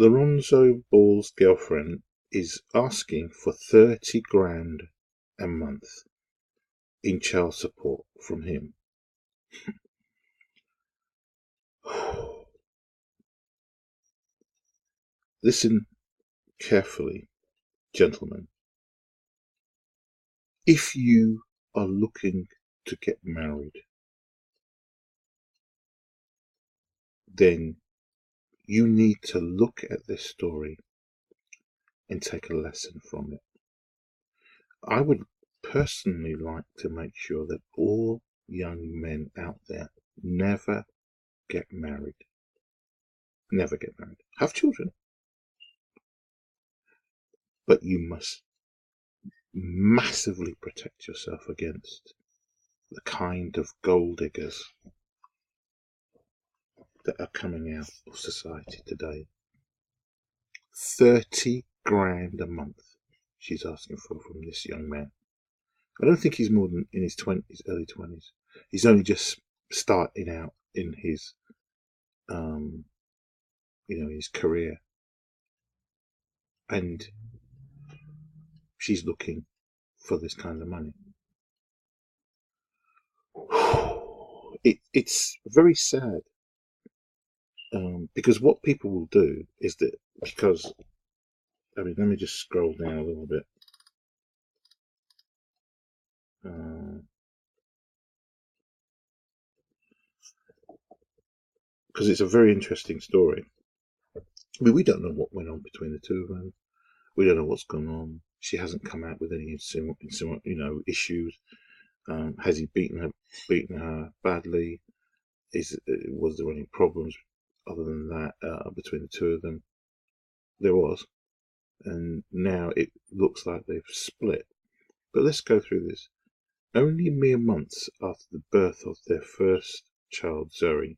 Lonzo Ball's girlfriend is asking for 30 grand a month in child support from him. Listen carefully, gentlemen. If you are looking to get married, then you need to look at this story and take a lesson from it. I would personally like to make sure that all young men out there never get married. Never get married. Have children. But you must massively protect yourself against the kind of gold diggers that are coming out of society today. 30 grand a month she's asking for from this young man. I don't think he's more than in his 20s, early 20s. He's only just starting out in his, his career. And she's looking for this kind of money. It's very sad. Because what people will do is that, let me just scroll down a little bit. Because it's a very interesting story. I mean, we don't know what went on between the two of them. We don't know what's gone on. She hasn't come out with any issues. Has he beaten her badly? Was there any problems other than that between the two of them? There was, and now it looks like they've split. But let's go through this. Only mere months after the birth of their first child, Zoe,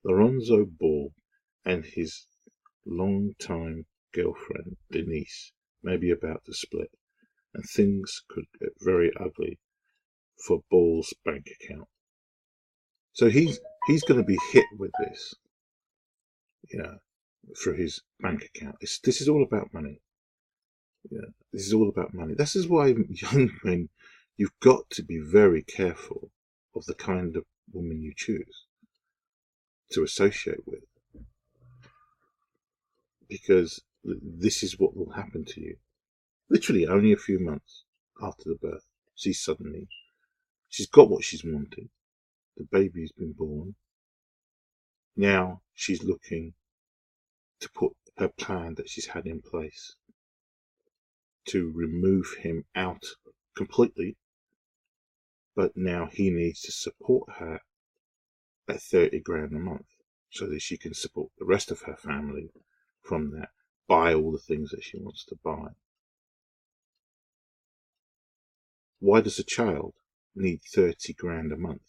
Lonzo Ball and his long-time girlfriend, Denise, may be about to split, and things could get very ugly for Ball's bank account. So he's going to be hit with this, for his bank account. This is all about money. Yeah, this is all about money. This is why young men, you've got to be very careful of the kind of woman you choose to associate with, because this is what will happen to you. Literally only a few months after the birth, she's got what she's wanted. The baby's been born. Now she's looking to put her plan that she's had in place to remove him out completely, but now he needs to support her at 30 grand a month so that she can support the rest of her family from that, buy all the things that she wants to buy. Why does a child need 30 grand a month?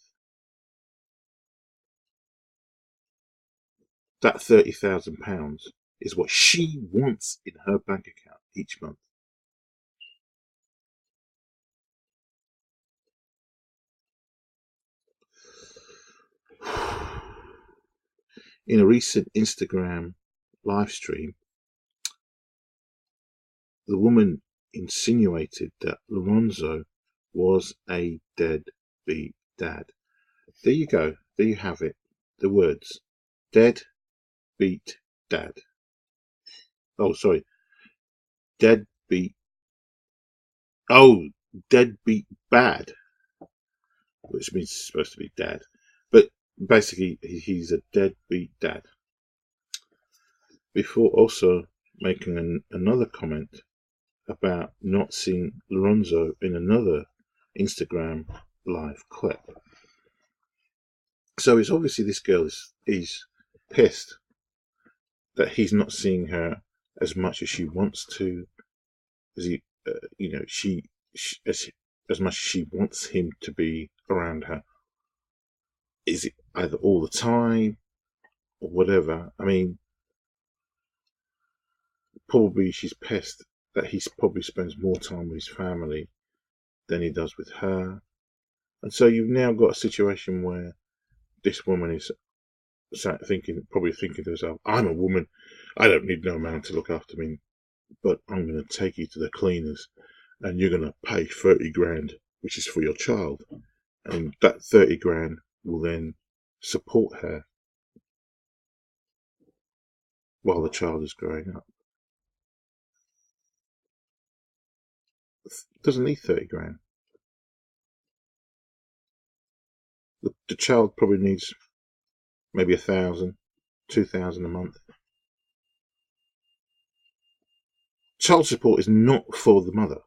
That £30,000 is what she wants in her bank account each month. In a recent Instagram live stream, the woman insinuated that Lonzo was a deadbeat dad. There you go. There you have it. The words. Deadbeat dad. Oh, sorry. Deadbeat. Oh, deadbeat bad. Which means it's supposed to be dad. But basically, he's a deadbeat dad. Before also making another comment about not seeing Lorenzo in another Instagram live clip. So it's obviously this girl is pissed that he's not seeing her as much as she wants to, as as much as she wants him to be around her. Is it either all the time or whatever? I mean, probably she's pissed that he probably spends more time with his family than he does with her. And so you've now got a situation where this woman is probably thinking to herself, I'm a woman, I don't need no man to look after me, but I'm going to take you to the cleaners and you're going to pay 30 grand, which is for your child. And that 30 grand will then support her while the child is growing up. Doesn't need 30 grand. The child probably needs maybe 1,000, 2,000 a month. Child support is not for the mother.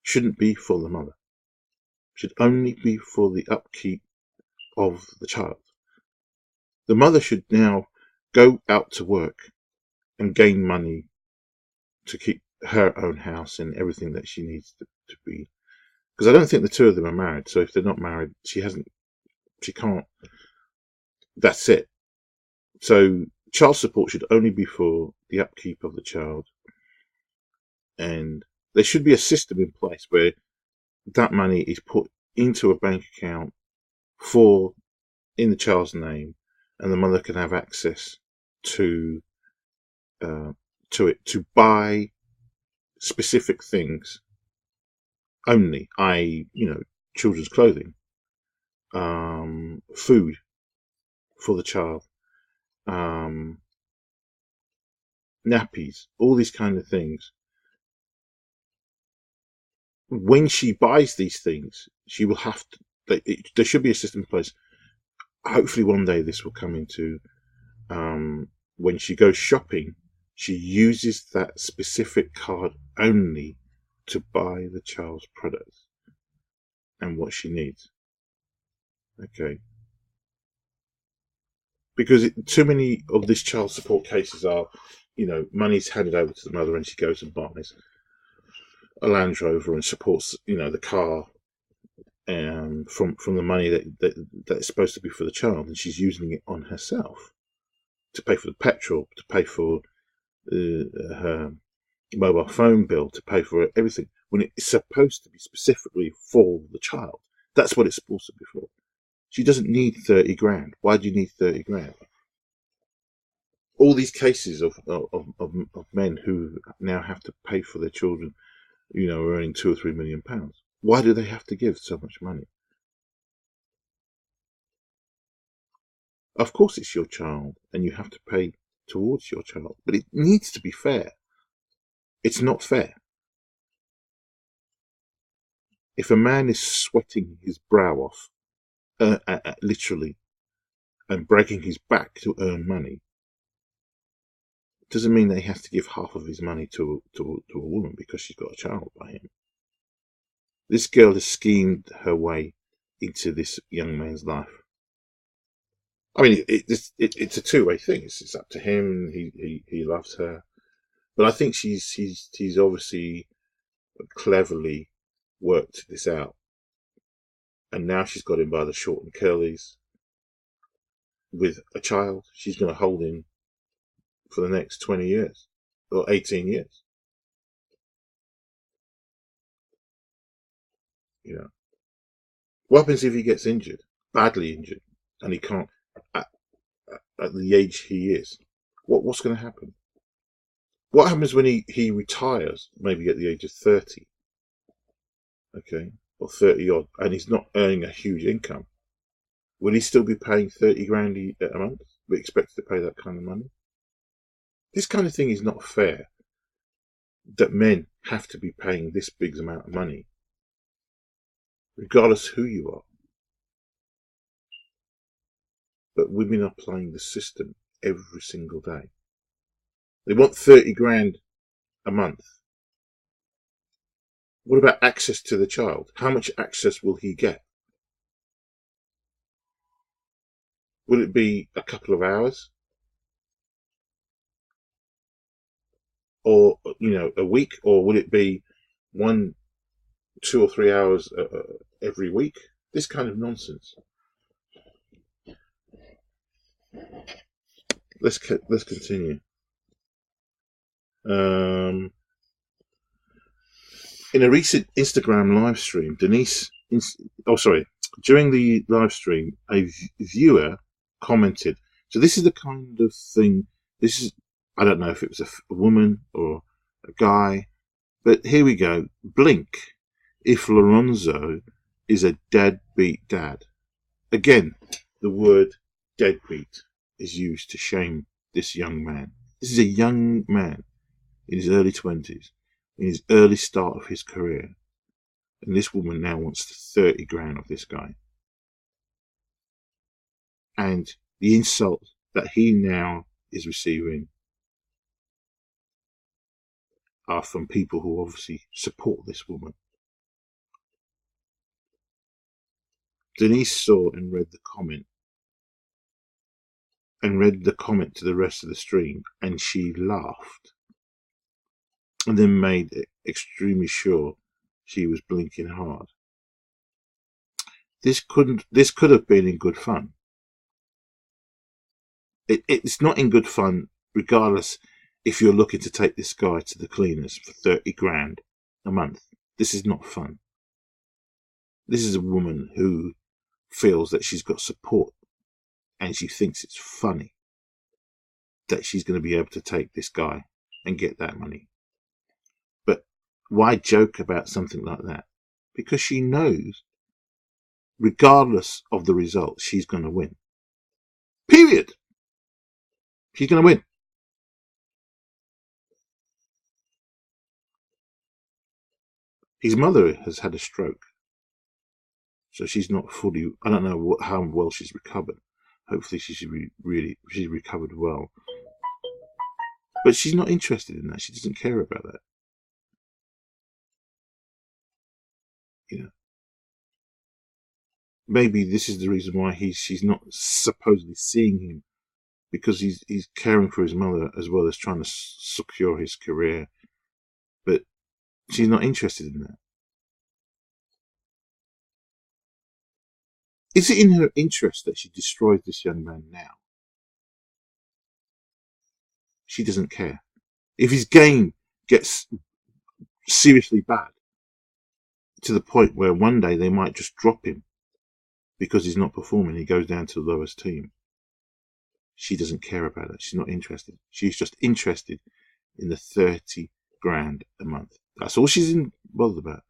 Shouldn't be for the mother. Should only be for the upkeep of the child. The mother should now go out to work and gain money to keep her own house and everything that she needs to be. Because I don't think the two of them are married. So if they're not married, she can't. That's it. So child support should only be for the upkeep of the child. And there should be a system in place where that money is put into a bank account in the child's name, and the mother can have access to it to buy specific things only, i.e., children's clothing, food for the child, nappies, all these kind of things. When she buys these things, she will have to. There should be a system in place. Hopefully, one day this will come into. When she goes shopping, she uses that specific card only to buy the child's products and what she needs. Okay. Because too many of these child support cases are, money's handed over to the mother and she goes and buys a Land Rover and supports, the car from the money that's supposed to be for the child, and she's using it on herself to pay for the petrol, to pay for her mobile phone bill, to pay for everything, when it's supposed to be specifically for the child. That's what it's supposed to be for. She doesn't need 30 grand. Why do you need 30 grand? All these cases of men who now have to pay for their children, earning £2 or £3 million. Why do they have to give so much money? Of course it's your child and you have to pay towards your child, but it needs to be fair. It's not fair. If a man is sweating his brow off, literally, and breaking his back to earn money, it doesn't mean that he has to give half of his money to a woman because she's got a child by him. This girl has schemed her way into this young man's life. I mean, it's a two-way thing. It's up to him. He loves her, but I think he's obviously cleverly worked this out, and now she's got him by the short and curlies with a child she's going to hold him for the next 20 years or 18 years. What happens if he gets injured, badly injured, and he can't at the age he is? What's going to happen? What happens when he retires, maybe at the age of 30? Okay, or 30 odd, and he's not earning a huge income. Will he still be paying 30 grand a month? We expect to pay that kind of money. This kind of thing is not fair, that men have to be paying this big amount of money, regardless who you are. But women are playing the system every single day. They want 30 grand a month. What about access to the child? How much access will he get? Will it be a couple of hours? Or, a week? Or will it be 1, 2 or 3 hours every week? This kind of nonsense. Let's continue. In a recent Instagram live stream, during the live stream, a viewer commented. So this is the kind of thing. This is I don't know if it was a woman or a guy, but here we go. Blink if Lonzo is a deadbeat dad. Again, the word deadbeat is used to shame this young man. This is a young man in his early 20s, in his early start of his career. And this woman now wants 30 grand of this guy. And the insult that he now is receiving are from people who obviously support this woman. Denise saw and read the comment to the rest of the stream, and she laughed and then made it extremely sure she was blinking hard. This could have been in good fun. It's not in good fun regardless if you're looking to take this guy to the cleaners for 30 grand a month. This is not fun. This is a woman who feels that she's got support and she thinks it's funny that she's going to be able to take this guy and get that money. But why joke about something like that? Because she knows, regardless of the result, she's going to win. Period. She's going to win. His mother has had a stroke, so she's not fully. I don't know how well she's recovered. Hopefully, she's recovered well. But she's not interested in that. She doesn't care about that. You know, maybe this is the reason why she's not supposedly seeing him, because he's caring for his mother as well as trying to secure his career. But she's not interested in that. Is it in her interest that she destroys this young man now? She doesn't care. If his game gets seriously bad to the point where one day they might just drop him because he's not performing, he goes down to the lowest team, she doesn't care about it. She's not interested. She's just interested in the 30 grand a month. That's all she's bothered about.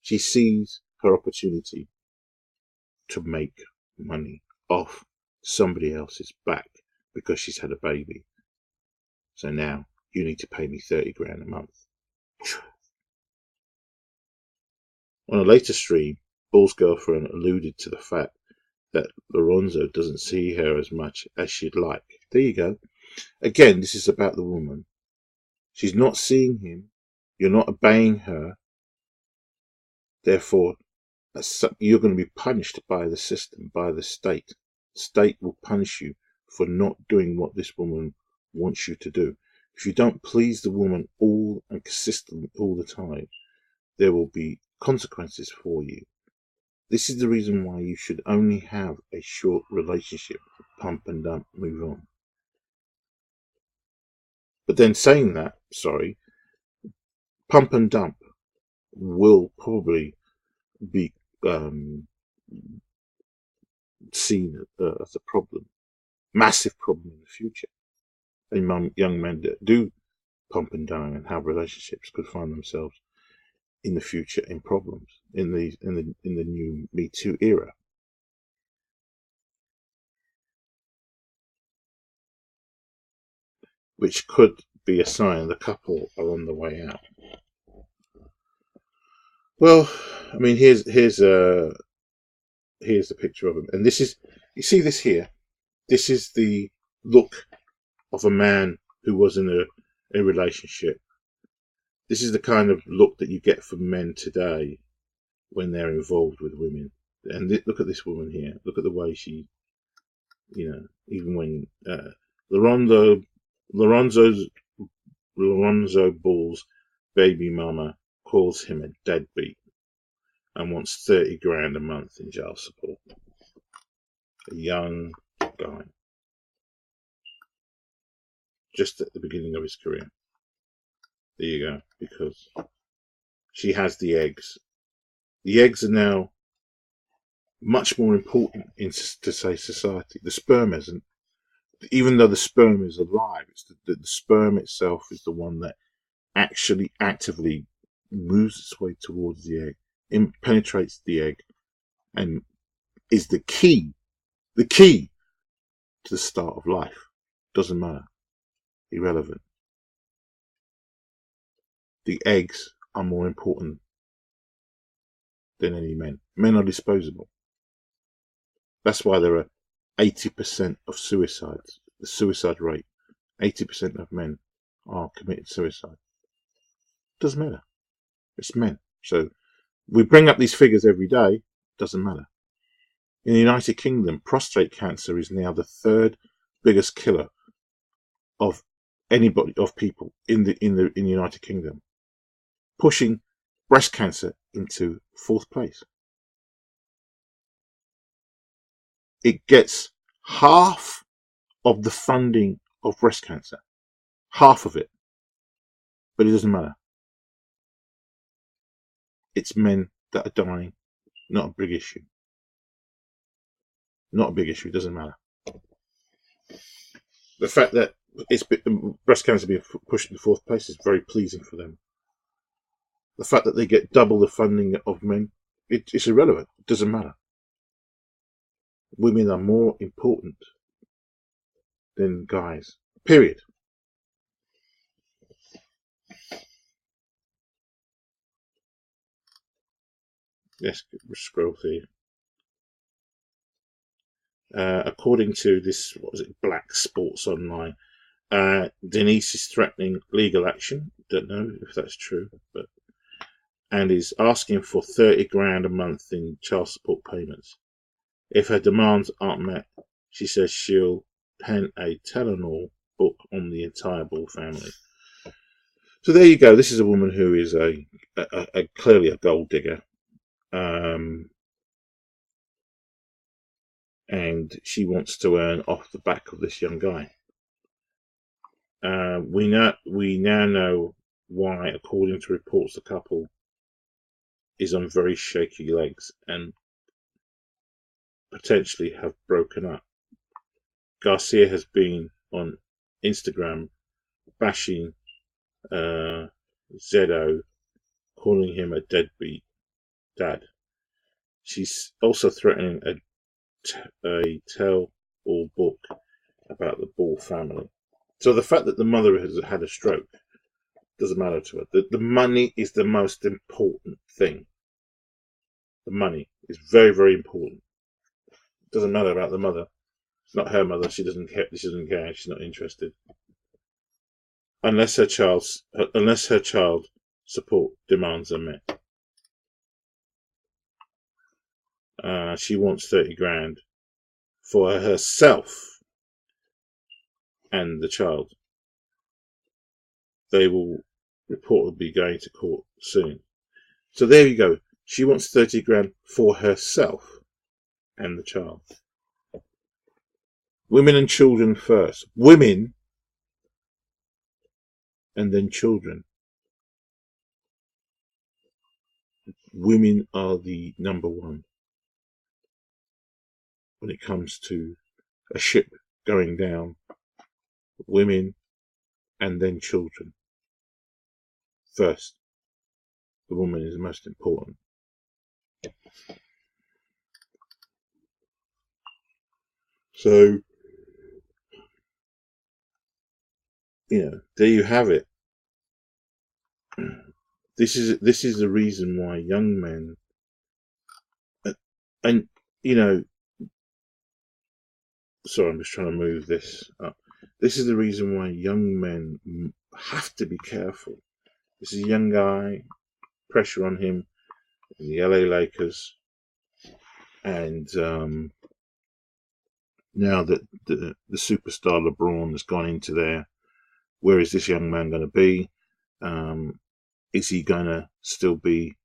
She sees her opportunity to make money off somebody else's back because she's had a baby. So now you need to pay me 30 grand a month. On a later stream, Bull's girlfriend alluded to the fact that Lorenzo doesn't see her as much as she'd like. There you go. Again, this is about the woman. She's not seeing him. You're not obeying her. Therefore, you're going to be punished by the system, by the state. The state will punish you for not doing what this woman wants you to do. If you don't please the woman all and consistently all the time, there will be consequences for you. This is the reason why you should only have a short relationship. Pump and dump, move on. But then saying that, pump and dump will probably be seen as a problem, massive problem in the future. And young men that do pump and dump and have relationships could find themselves in the future in problems in the new Me Too era. Which could be a sign the couple are on the way out. Well, I mean, here's the picture of him, and this is, you see this here. This is the look of a man who was in a relationship. This is the kind of look that you get from men today when they're involved with women. And look at this woman here. Look at the way she, even when Lorenzo Ball's baby mama calls him a deadbeat and wants 30 grand a month in jail support. A young guy. Just at the beginning of his career. There you go. Because she has the eggs. The eggs are now much more important in society. The sperm isn't. even though the sperm is alive, it's the sperm itself is the one that actually actively moves its way towards the egg, penetrates the egg, and is the key to the start of life. Doesn't matter. Irrelevant. The eggs are more important than any men. Men are disposable. That's why there are 80% of suicides. The suicide rate, 80% of men are committed suicide. Doesn't matter. It's men. So we bring up these figures every day. Doesn't matter. In the United Kingdom, prostate cancer is now the third biggest killer of anybody, of people in the United Kingdom, pushing breast cancer into fourth place. It gets half of the funding of breast cancer, half of it, but it doesn't matter. It's men that are dying, not a big issue. Not a big issue. It doesn't matter. The fact that breast cancer being pushed into fourth place is very pleasing for them. The fact that they get double the funding of men, it's irrelevant. It doesn't matter. Women are more important than guys. Period. Let's scroll through. According to this, what was it, Black Sports Online, Denise is threatening legal action. Don't know if that's true, and is asking for 30 grand a month in child support payments. If her demands aren't met, she says she'll pen a tell-all book on the entire Ball family. So there you go. This is a woman who is clearly a gold digger. And she wants to earn off the back of this young guy. We now know why, according to reports, the couple is on very shaky legs and potentially have broken up. Garcia has been on Instagram bashing Zedo, calling him a deadbeat dad. She's also threatening a tell-all book about the Ball family. So the fact that the mother has had a stroke doesn't matter to her. The money is the most important thing. The money is very, very important. It doesn't matter about the mother. It's not her mother. She doesn't care. She doesn't care. She's not interested. Unless her child support demands are met. She wants 30 grand for herself and the child. They will reportedly be going to court soon. So there you go. She wants 30 grand for herself and the child. Women and children first. Women and then children. Women are the number one when it comes to a ship going down. Women and then children. First. The woman is the most important. So, there you have it. This is the reason why young men, and sorry, I'm just trying to move this up. This is the reason why young men have to be careful. This is a young guy, pressure on him in the LA Lakers, and now that the superstar LeBron has gone into there, where is this young man going to be? Is he going to still be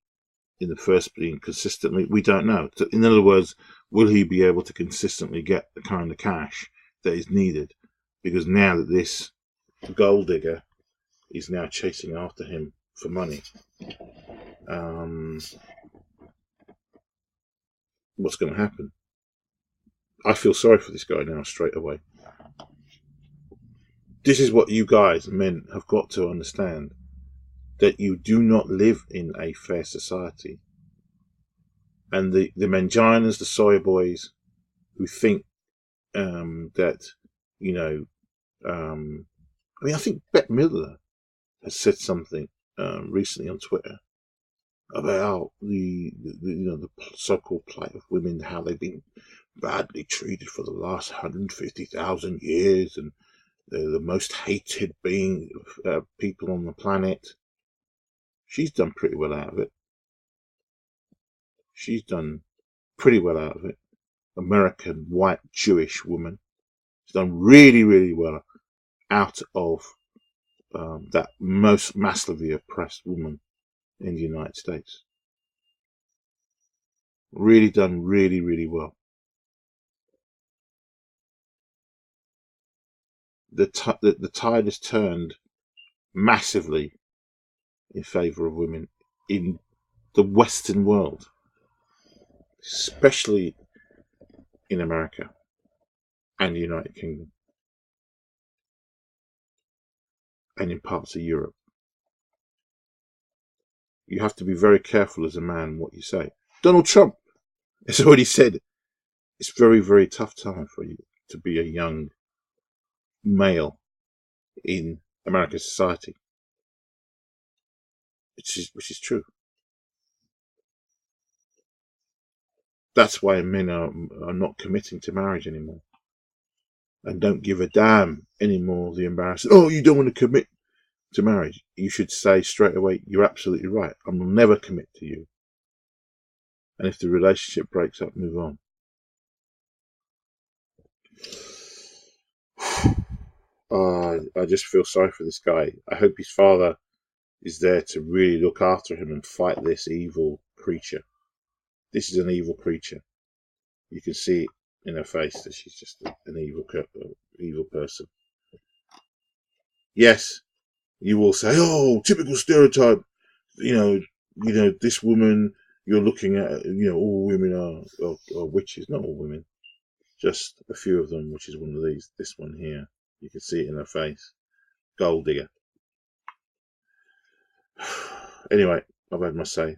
in the first team consistently? We don't know. In other words, will he be able to consistently get the kind of cash that is needed? Because now that this gold digger is now chasing after him for money, what's going to happen? I feel sorry for this guy now straight away. This is what you guys, men, have got to understand, that you do not live in a fair society. And the manginas, the soy boys, who think that, you know, I mean, I think Bette Midler has said something recently on Twitter about the so-called plight of women, how they've been badly treated for the last 150,000 years, and they're the most hated people on the planet. She's done pretty well out of it. She's done pretty well out of it. American white Jewish woman. She's done really, really well out of that most massively oppressed woman in the United States. Really done really, really well. The tide has turned massively in favour of women in the Western world, especially in America and the United Kingdom and in parts of Europe. You have to be very careful as a man what you say. Donald Trump has already said it's very, very tough time for you to be a young male in American society, which is true. That's why men are not committing to marriage anymore and don't give a damn anymore. The embarrassment. Oh, you don't want to commit to marriage. You should say straight away, you're absolutely right. I will never commit to you. And if the relationship breaks up, move on. I just feel sorry for this guy. I hope his father is there to really look after him and fight this evil creature. This is an evil creature. You can see it in her face that she's just an evil person. Yes, you will say, "Oh, typical stereotype." This woman you're looking at. All women are witches. Not all women, just a few of them. Which is one of these. This one here. You can see it in her face. Gold digger. Anyway, I've had my say.